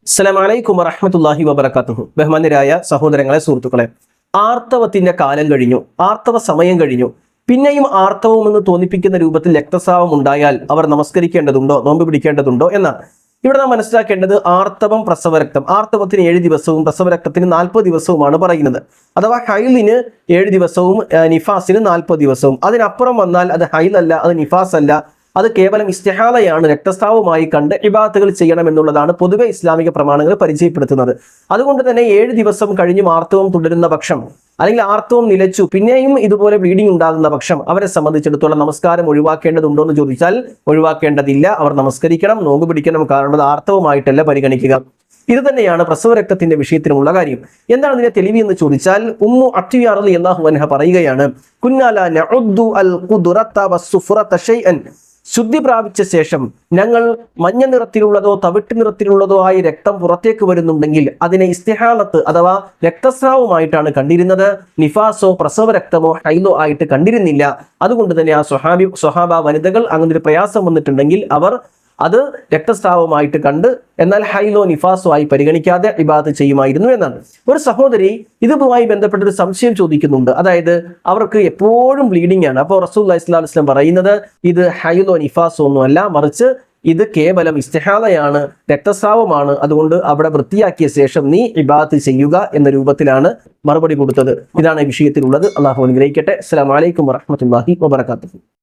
അസ്സലാമു അലൈക്കും വറഹ്മത്തുള്ളാഹി വബറകാതുഹു. ബഹുമാന്യരായ സഹോദരങ്ങളെ, സുഹൃത്തുക്കളെ, ആർത്തവത്തിന്റെ കാലം കഴിഞ്ഞു, ആർത്തവ സമയം കഴിഞ്ഞു, പിന്നെയും ആർത്തവം എന്ന് തോന്നിപ്പിക്കുന്ന രൂപത്തിൽ രക്തസ്രാവം ഉണ്ടായാൽ അവർ നമസ്കരിക്കേണ്ടതുണ്ടോ, നോമ്പ് പിടിക്കേണ്ടതുണ്ടോ എന്നാണ്. ഇവിടെ നാം മനസ്സിലാക്കേണ്ടത് ആർത്തവം, പ്രസവരക്തം, ആർത്തവത്തിന് 7 ദിവസവും പ്രസവരക്തത്തിന് 40 ദിവസവുമാണ് പറയുന്നത്. അഥവാ ഹൈലിന് 7 ദിവസവും നിഫാസിന് 40 ദിവസവും. അതിനപ്പുറം വന്നാൽ അത് ഹൈൽ അല്ല, അത് നിഫാസ് അല്ല, അത് കേവലം ഇസ്തിഹാലയാണ്, രക്തസ്രാവമായി കണ്ട് ഇബാദത്തുകൾ ചെയ്യണം എന്നുള്ളതാണ് പൊതുവെ ഇസ്ലാമിക പ്രമാണങ്ങൾ പരിചയപ്പെടുത്തുന്നത്. അതുകൊണ്ട് തന്നെ 7 ദിവസം കഴിഞ്ഞും ആർത്തവം തുടരുന്ന പക്ഷം, അല്ലെങ്കിൽ ആർത്തവം നിലച്ചു പിന്നെയും ഇതുപോലെ ബ്ലീഡിംഗ് ഉണ്ടാകുന്ന പക്ഷം, അവരെ സംബന്ധിച്ചിടത്തോളം നമസ്കാരം ഒഴിവാക്കേണ്ടതുണ്ടോ എന്ന് ചോദിച്ചാൽ ഒഴിവാക്കേണ്ടതില്ല. അവർ നമസ്കരിക്കണം, നോമ്പ് പിടിക്കണം. കാരണം അത് ആർത്തവമായിട്ടല്ല പരിഗണിക്കുക. ഇത് തന്നെയാണ് പ്രസവരക്തത്തിന്റെ വിഷയത്തിനുമുള്ള കാര്യം. എന്താണ് ഇതിന്റെ തെളിവ് എന്ന് ചോദിച്ചാൽ, ഉമ്മു അത്തിയ റളിയല്ലാഹു അൻഹ പറയുകയാണ്, കുന്നാല നഉദ്ദു അൽ ഖുദ്റത വസ്സുഫറത ഷൈഅൻ, ശുദ്ധി പ്രാപിച്ച ശേഷം ഞങ്ങൾ മഞ്ഞ നിറത്തിലുള്ളതോ തവിട്ട് നിറത്തിലുള്ളതോ ആയി രക്തം പുറത്തേക്ക് വരുന്നുണ്ടെങ്കിൽ അതിനെ ഇസ്തിഹാലത്ത് അഥവാ രക്തസ്രാവമായിട്ടാണ് കണ്ടിരുന്നത്. നിഫാസോ പ്രസവരക്തമോ ഹൈലോ ആയിട്ട് കണ്ടിരുന്നില്ല. അതുകൊണ്ട് തന്നെ ആ സ്വഹാബ വനിതകൾ അങ്ങനെ ഒരു പ്രയാസം വന്നിട്ടുണ്ടെങ്കിൽ അവർ അത് രക്തസ്രാവമായിട്ട് കണ്ട്, എന്നാൽ ഹൈലോ നിഫാസോ ആയി പരിഗണിക്കാതെ ഇബാദത്ത് ചെയ്യുമായിരുന്നു എന്നാണ്. ഒരു സഹോദരി ഇതുമായി ബന്ധപ്പെട്ടൊരു സംശയം ചോദിക്കുന്നുണ്ട്. അതായത് അവർക്ക് എപ്പോഴും ബ്ലീഡിംഗ് ആണ്. അപ്പോൾ റസൂലുള്ളാഹി സ്വല്ലല്ലാഹു അലൈഹി വസല്ലം പറയുന്നത് ഇത് ഹൈലോ നിഫാസോ ഒന്നും അല്ല, മറിച്ച് ഇത് കേവലം ഇസ്തിഹാലയാണ്, രക്തസ്രാവമാണ്. അതുകൊണ്ട് അവിടെ വൃത്തിയാക്കിയ ശേഷം നീ ഇബാദത്ത് ചെയ്യുക എന്ന രൂപത്തിലാണ് മറുപടി കൊടുത്തത്. ഇതാണ് ഈ വിഷയത്തിലുള്ളത്. അള്ളാഹു അനുഗ്രഹിക്കട്ടെ. അസ്സലാമു അലൈക്കും വറഹ്മത്തുള്ളാഹി വബറകാതുഹു.